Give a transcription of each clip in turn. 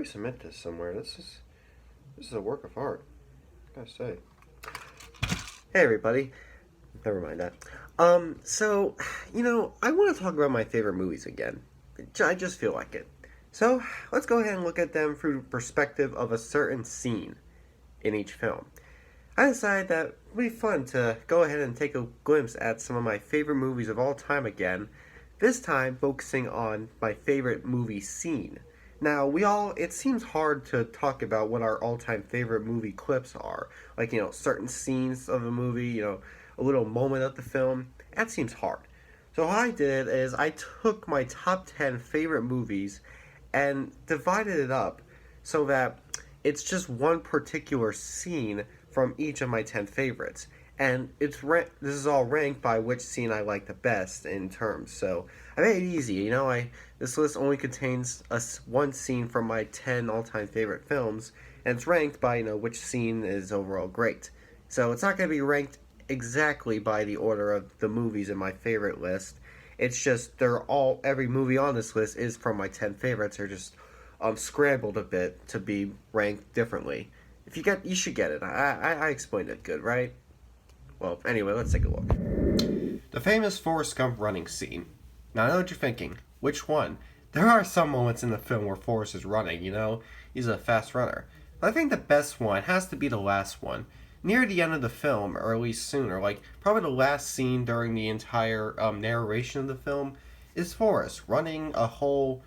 really submit this somewhere? This is a work of art. I gotta say. Hey everybody. Never mind that. I want to talk about my favorite movies again. I just feel like it. So, let's go ahead and look at them through the perspective of a certain scene in each film. I decided that it would be fun to go ahead and take a glimpse at some of my favorite movies of all time again, this time focusing on my favorite movie scene. Now, it seems hard to talk about what our all time favorite movie clips are. Like, certain scenes of a movie, a little moment of the film. That seems hard. So, what I did is I took my top 10 favorite movies and divided it up so that it's just one particular scene from each of my 10 favorites. And this is all ranked by which scene I like the best in terms. So I made it easy. This list only contains one scene from my 10 all-time favorite films, and it's ranked by which scene is overall great. So it's not going to be ranked exactly by the order of the movies in my favorite list. It's just every movie on this list is from my 10 favorites. They're just scrambled a bit to be ranked differently. You should get it. I explained it good, right? Well, anyway, let's take a look. The famous Forrest Gump running scene. Now, I know what you're thinking. Which one? There are some moments in the film where Forrest is running, He's a fast runner. But I think the best one has to be the last one. Near the end of the film, or at least sooner, like probably the last scene during the entire narration of the film, is Forrest running a whole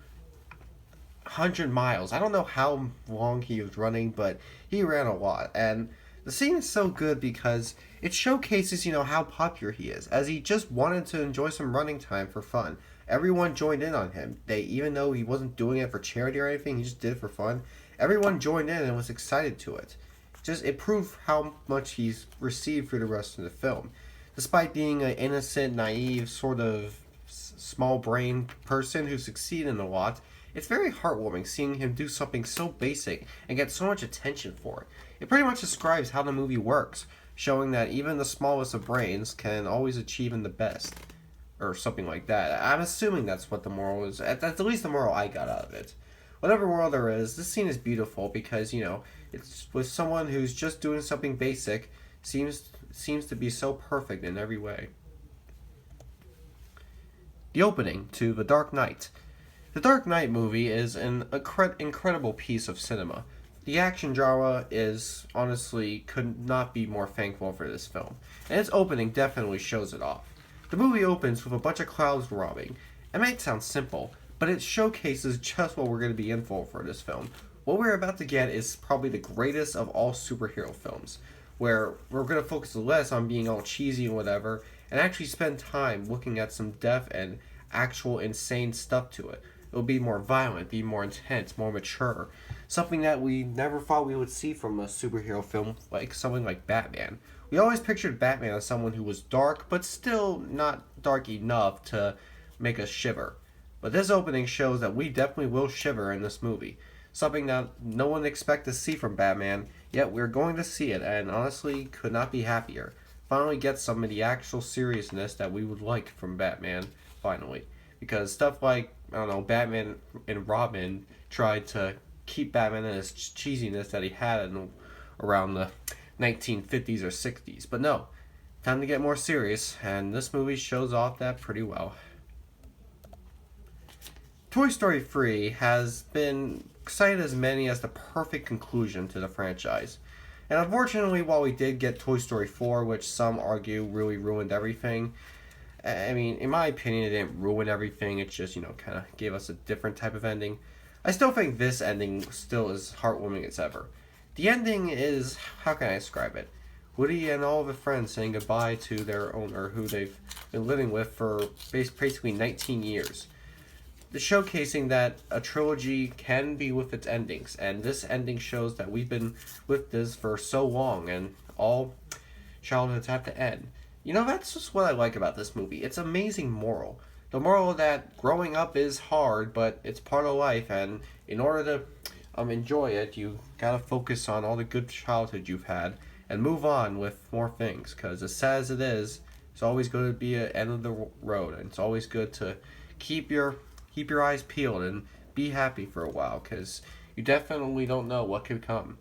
100 miles. I don't know how long he was running, but he ran a lot. And the scene is so good because it showcases, how popular he is, as he just wanted to enjoy some running time for fun. Everyone joined in on him. Even though he wasn't doing it for charity or anything, he just did it for fun. Everyone joined in and was excited to it. It proved how much he's received for the rest of the film. Despite being an innocent, naive, sort of small-brained person who succeeded in a lot, it's very heartwarming seeing him do something so basic and get so much attention for it. It pretty much describes how the movie works, showing that even the smallest of brains can always achieve in the best. Or something like that. I'm assuming that's what the moral is. That's at least the moral I got out of it. Whatever moral there is, this scene is beautiful because, it's with someone who's just doing something basic, seems to be so perfect in every way. The opening to The Dark Knight. The Dark Knight movie is an incredible piece of cinema. The action drama could not be more thankful for this film, and its opening definitely shows it off. The movie opens with a bunch of clouds robbing. It might sound simple, but it showcases just what we're going to be in for this film. What we're about to get is probably the greatest of all superhero films, where we're going to focus less on being all cheesy and whatever, and actually spend time looking at some depth and actual insane stuff to it. It'll be more violent, be more intense, more mature. Something that we never thought we would see from a superhero film like something like Batman. We always pictured Batman as someone who was dark, but still not dark enough to make us shiver. But this opening shows that we definitely will shiver in this movie. Something that no one expected to see from Batman, yet we're going to see it, and honestly could not be happier. Finally get some of the actual seriousness that we would like from Batman, finally. Because stuff like, Batman and Robin tried to keep Batman in his cheesiness that he had around the 1950s or 60s. But no, time to get more serious, and this movie shows off that pretty well. Toy Story 3 has been cited as many as the perfect conclusion to the franchise. And unfortunately, while we did get Toy Story 4, which some argue really ruined everything, in my opinion, it didn't ruin everything. It just, kind of gave us a different type of ending. I still think this ending still is heartwarming as ever. The ending is, how can I describe it? Woody and all of his friends saying goodbye to their owner, who they've been living with for basically 19 years. Showcasing that a trilogy can be with its endings, and this ending shows that we've been with this for so long, and all childhoods have to end. That's just what I like about this movie. It's amazing moral. The moral that growing up is hard, but it's part of life, and in order to enjoy it, you gotta focus on all the good childhood you've had, and move on with more things, because as sad as it is, it's always going to be an end of the road, and it's always good to keep your eyes peeled and be happy for a while, because You definitely don't know what could come.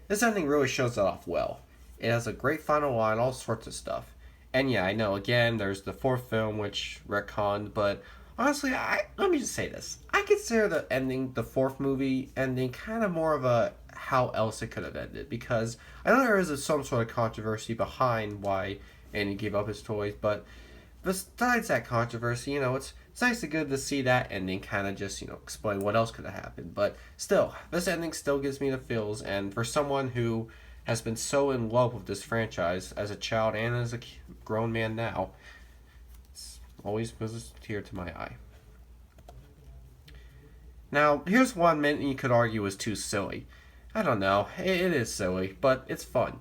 This ending really shows it off well. It has a great final line, all sorts of stuff. And yeah, I know, again, there's the fourth film, which retconned, but honestly, let me just say this. I consider the ending, the fourth movie ending, kind of more of a how else it could have ended, because I know there is some sort of controversy behind why Andy gave up his toys, but besides that controversy, it's nice and good to see that ending kind of just, explain what else could have happened. But still, this ending still gives me the feels, and for someone who has been so in love with this franchise as a child and as a grown man now, it's always brings a tear to my eye. Now, here's one many you could argue is too silly. I don't know, it is silly, but it's fun.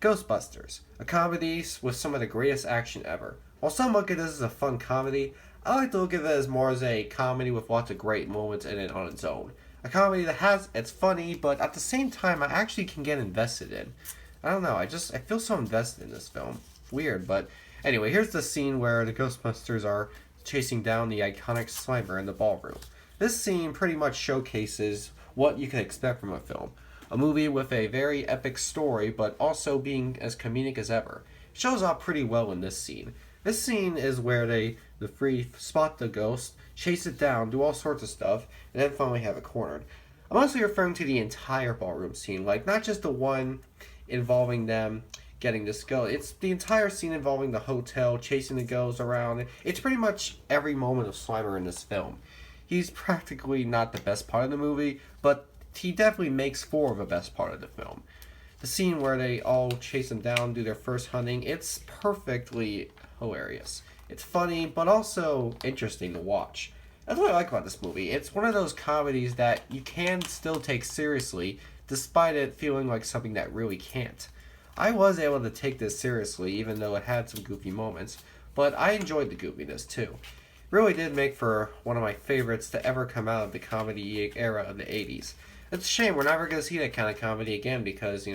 Ghostbusters, a comedy with some of the greatest action ever. While some look at this as a fun comedy, I like to look at it as more as a comedy with lots of great moments in it on its own. A comedy that it's funny, but at the same time I actually can get invested in. I don't know, I feel so invested in this film. Weird, but anyway, here's the scene where the Ghostbusters are chasing down the iconic Slimer in the ballroom. This scene pretty much showcases what you can expect from a film. A movie with a very epic story, but also being as comedic as ever. It shows up pretty well in this scene. This scene is where the three spot the ghost, chase it down, do all sorts of stuff, and then finally have it cornered. I'm mostly referring to the entire ballroom scene, like not just the one involving them getting this ghost. It's the entire scene involving the hotel, chasing the ghost around. It's pretty much every moment of Slimer in this film. He's practically not the best part of the movie, but he definitely makes for the best part of the film. The scene where they all chase him down, do their first hunting, it's perfectly hilarious. It's funny, but also interesting to watch. That's what I like about this movie. It's one of those comedies that you can still take seriously, despite it feeling like something that really can't. I was able to take this seriously, even though it had some goofy moments, but I enjoyed the goofiness too. It really did make for one of my favorites to ever come out of the comedy era of the 80s. It's a shame we're never going to see that kind of comedy again because,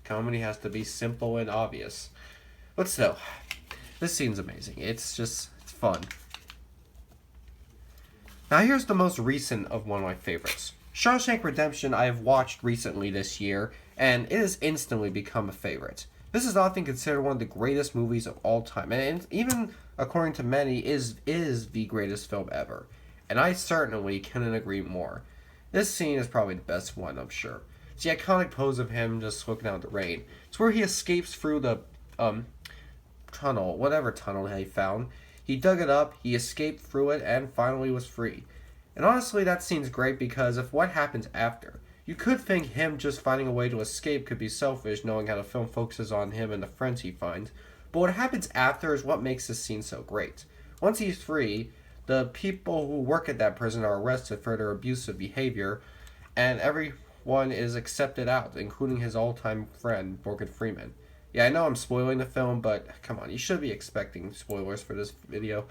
comedy has to be simple and obvious. But still, this scene's amazing. It's fun. Now here's the most recent of one of my favorites. Shawshank Redemption I have watched recently this year, and it has instantly become a favorite. This is often considered one of the greatest movies of all time, and even according to many, is the greatest film ever. And I certainly couldn't agree more. This scene is probably the best one, I'm sure. It's the iconic pose of him just looking out at the rain. It's where he escapes through the tunnel, whatever tunnel he found. He dug it up, he escaped through it, and finally was free. And honestly, that scene's great because of what happens after. You could think him just finding a way to escape could be selfish, knowing how the film focuses on him and the friends he finds. But what happens after is what makes this scene so great. Once he's free, the people who work at that prison are arrested for their abusive behavior, and everyone is accepted out, including his all-time friend, Morgan Freeman. Yeah, I know I'm spoiling the film, but come on, you should be expecting spoilers for this video.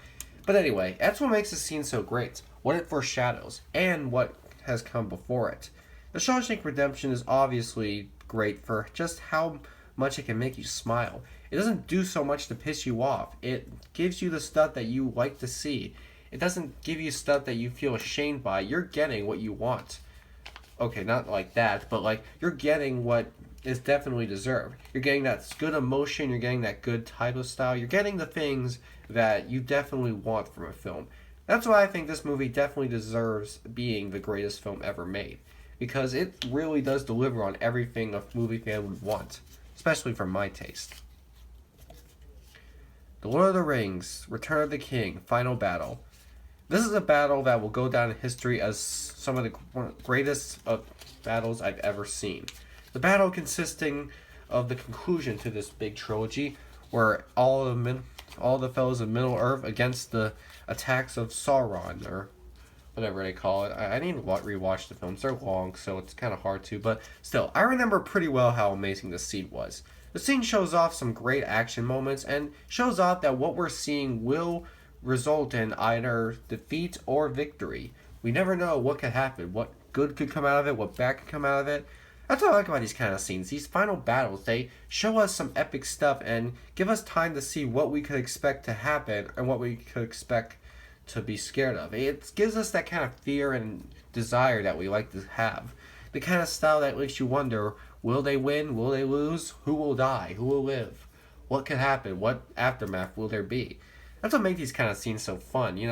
But anyway, that's what makes the scene so great, what it foreshadows, and what has come before it. The Shawshank Redemption is obviously great for just how much it can make you smile. It doesn't do so much to piss you off. It gives you the stuff that you like to see. It doesn't give you stuff that you feel ashamed by. You're getting what you want. Okay, not like that, but like you're getting what is definitely deserved. You're getting that good emotion, you're getting that good type of style, you're getting the things that you definitely want from a film. That's why I think this movie definitely deserves being the greatest film ever made. Because it really does deliver on everything a movie fan would want. Especially for my taste. The Lord of the Rings, Return of the King, Final Battle. This is a battle that will go down in history as some of the greatest battles I've ever seen. The battle consisting of the conclusion to this big trilogy, where all the fellows of Middle Earth against the attacks of Sauron, or whatever they call it. I need to rewatch the films. They're long, so it's kind of hard to. But still, I remember pretty well how amazing this scene was. The scene shows off some great action moments and shows off that what we're seeing will result in either defeat or victory. We never know what could happen, what good could come out of it, what bad could come out of it. That's what I like about these kind of scenes. These final battles, they show us some epic stuff and give us time to see what we could expect to happen and what we could expect to be scared of. It gives us that kind of fear and desire that we like to have. the kind of style that makes you wonder, will they win? Will they lose? Who will die? Who will live? What could happen? What aftermath will there be? That's what makes these kind of scenes so fun. You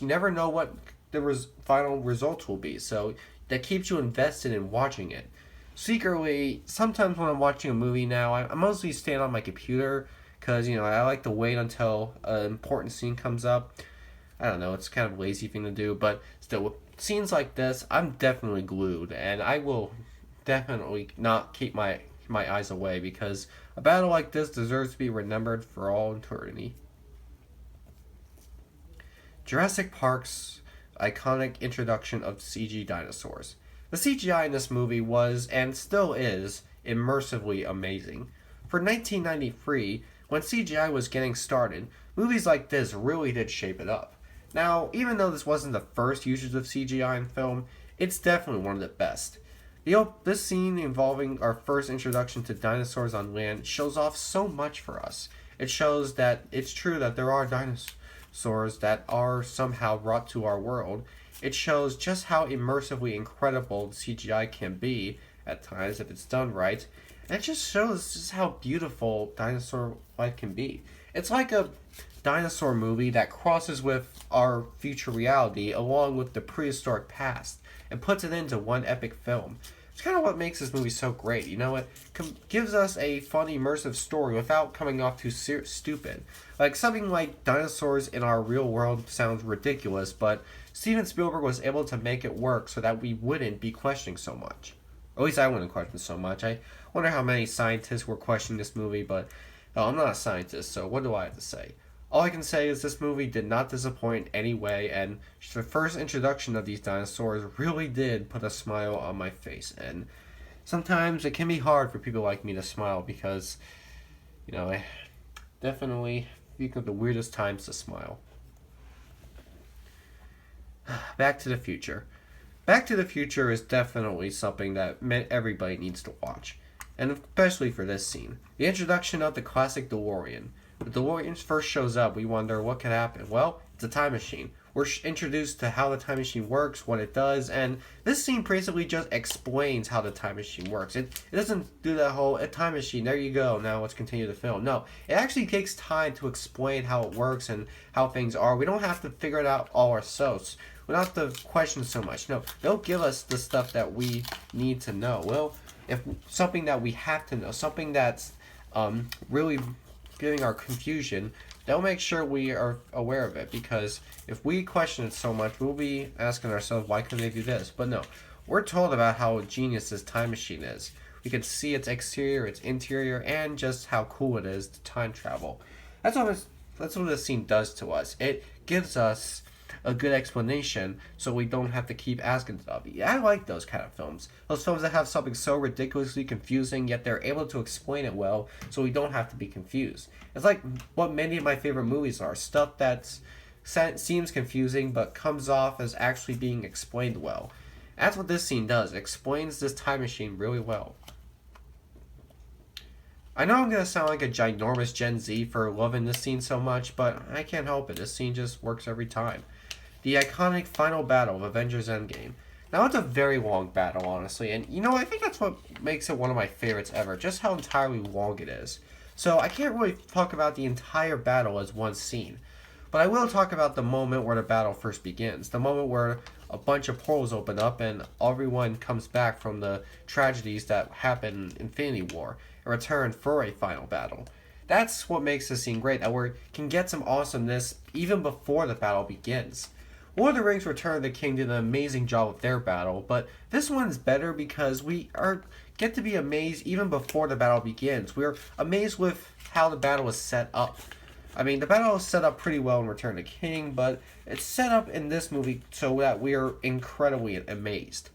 never know what the final results will be. So that keeps you invested in watching it. Secretly, sometimes when I'm watching a movie now, I mostly stand on my computer because I like to wait until an important scene comes up. I don't know, it's kind of a lazy thing to do, but still, with scenes like this, I'm definitely glued, and I will definitely not keep my eyes away because a battle like this deserves to be remembered for all eternity. Jurassic Park's iconic introduction of CG dinosaurs. The CGI in this movie was, and still is, immersively amazing. For 1993, when CGI was getting started, movies like this really did shape it up. Now, even though this wasn't the first usage of CGI in film, it's definitely one of the best. This scene involving our first introduction to dinosaurs on land shows off so much for us. It shows that it's true that there are dinosaurs that are somehow brought to our world. It shows just how immersively incredible the CGI can be at times if it's done right. And it just shows just how beautiful dinosaur life can be. It's like a dinosaur movie that crosses with our future reality along with the prehistoric past and puts it into one epic film. It's kind of what makes this movie so great. It gives us a fun, immersive story without coming off too stupid. Like something like dinosaurs in our real world sounds ridiculous, but Steven Spielberg was able to make it work so that we wouldn't be questioning so much. Or at least I wouldn't question so much. I wonder how many scientists were questioning this movie, but I'm not a scientist, so what do I have to say? All I can say is this movie did not disappoint in any way, and the first introduction of these dinosaurs really did put a smile on my face. And sometimes it can be hard for people like me to smile because, I definitely think of the weirdest times to smile. Back to the Future. Back to the Future is definitely something that everybody needs to watch, and especially for this scene. The introduction of the classic DeLorean. The DeLorean first shows up, we wonder what could happen. Well, it's a time machine. We're introduced to how the time machine works, what it does, and this scene basically just explains how the time machine works. It doesn't do that whole, a time machine, there you go, now let's continue the film. No, it actually takes time to explain how it works and how things are. We don't have to figure it out all ourselves. We don't have to question so much. No, they'll give us the stuff that we need to know. Well, if something that we have to know, something that's really giving our confusion, they'll make sure we are aware of it, because if we question it so much, we'll be asking ourselves, why couldn't they do this? But no, we're told about how genius this time machine is. We can see its exterior, its interior, and just how cool it is to time travel. That's what this scene does to us. It gives us a good explanation so we don't have to keep asking stuff. Yeah, I like those kind of films. Those films that have something so ridiculously confusing, yet they're able to explain it well so we don't have to be confused. It's like what many of my favorite movies are. Stuff that seems confusing but comes off as actually being explained well. That's what this scene does. It explains this time machine really well. I know I'm going to sound like a ginormous Gen Z for loving this scene so much, but I can't help it. This scene just works every time. The iconic final battle of Avengers Endgame. Now, it's a very long battle, honestly, and I think that's what makes it one of my favorites ever, just how entirely long it is. So, I can't really talk about the entire battle as one scene, but I will talk about the moment where the battle first begins, the moment where a bunch of portals open up and everyone comes back from the tragedies that happened in Infinity War and return for a final battle. That's what makes this scene great, that we can get some awesomeness even before the battle begins. Lord of the Rings Return of the King did an amazing job with their battle, but this one's better because we get to be amazed even before the battle begins. We're amazed with how the battle is set up. I mean, the battle is set up pretty well in Return of the King, but it's set up in this movie so that we are incredibly amazed.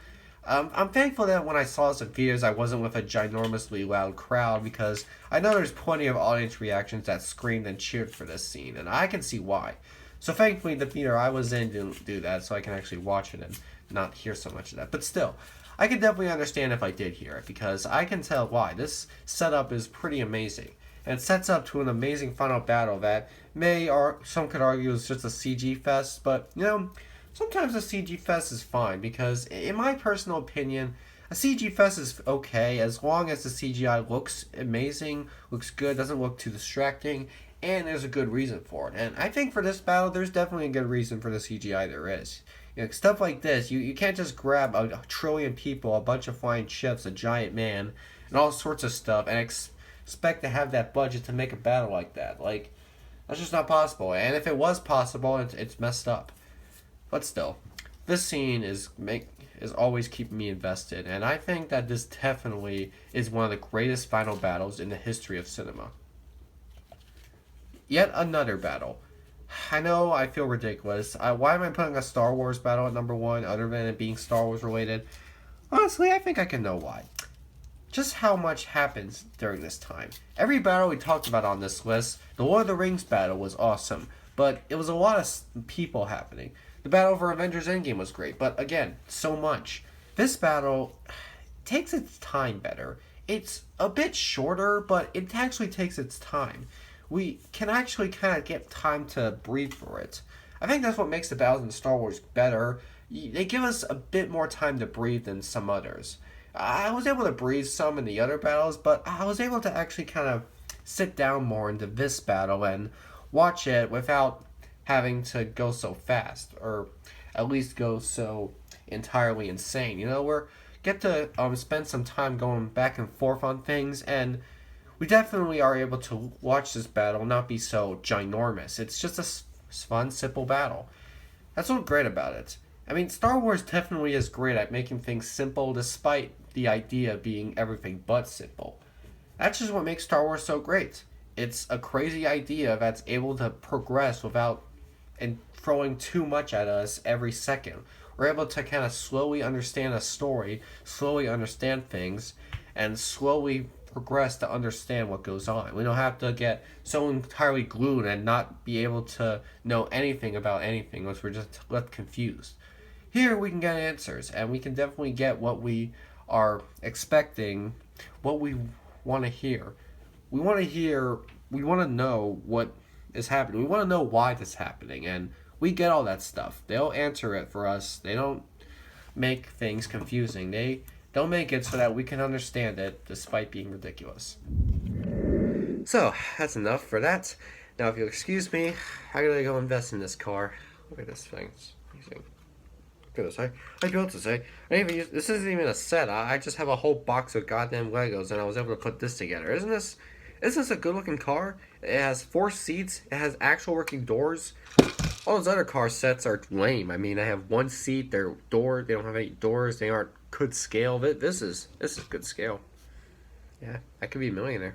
I'm thankful that when I saw this in theaters, I wasn't with a ginormously loud crowd, because I know there's plenty of audience reactions that screamed and cheered for this scene, and I can see why. So thankfully, the theater I was in didn't do that, so I can actually watch it and not hear so much of that. But still, I can definitely understand if I did hear it, because I can tell why. This setup is pretty amazing, and it sets up to an amazing final battle that some could argue is just a CG fest, but sometimes a CG fest is fine, because in my personal opinion, A CG Fest is okay as long as the CGI looks amazing, looks good, doesn't look too distracting, and there's a good reason for it. And I think for this battle, there's definitely a good reason for the CGI there is. Stuff like this, you can't just grab a trillion people, a bunch of flying ships, a giant man, and all sorts of stuff, and expect to have that budget to make a battle like that. Like, that's just not possible. And if it was possible, it's messed up. But still, this scene is always keeping me invested, and I think that this definitely is one of the greatest final battles in the history of cinema. Yet another battle. I know I feel ridiculous. Why am I putting a Star Wars battle at number one other than it being Star Wars related? Honestly, I think I can know why. Just how much happens during this time. Every battle we talked about on this list, the Lord of the Rings battle was awesome, but it was a lot of people happening. The battle for Avengers Endgame was great, but again, so much. This battle takes its time better. It's a bit shorter, but it actually takes its time. We can actually kind of get time to breathe for it. I think that's what makes the battles in Star Wars better. They give us a bit more time to breathe than some others. I was able to breathe some in the other battles, but I was able to actually kind of sit down more into this battle and watch it without having to go so fast, or at least go so entirely insane. We're get to spend some time going back and forth on things, and we definitely are able to watch this battle not be so ginormous. It's just a fun, simple battle. That's what's great about it. I mean, Star Wars definitely is great at making things simple despite the idea being everything but simple. That's just what makes Star Wars so great. It's a crazy idea that's able to progress without and throwing too much at us every second. We're able to kind of slowly understand a story, slowly understand things, and slowly progress to understand what goes on. We don't have to get so entirely glued and not be able to know anything about anything unless we're just left confused. Here we can get answers, and we can definitely get what we are expecting, what we want to hear. We want to know what is happening. We want to know why this is happening, and we get all that stuff. They'll answer it for us. They don't make things confusing. They don't make it so that we can understand it despite being ridiculous. So, that's enough for that. Now, if you'll excuse me, I gotta go invest in this car. Look at this thing. It's amazing. Look at this. I built this. I didn't even use, this isn't even a set. I just have a whole box of goddamn Legos, and I was able to put this together. Isn't this a good looking car? It has 4 seats. It has actual working doors. All those other car sets are lame. I mean, I have 1 seat. They don't have any doors. They aren't good scale. This is good scale. Yeah, I could be a millionaire.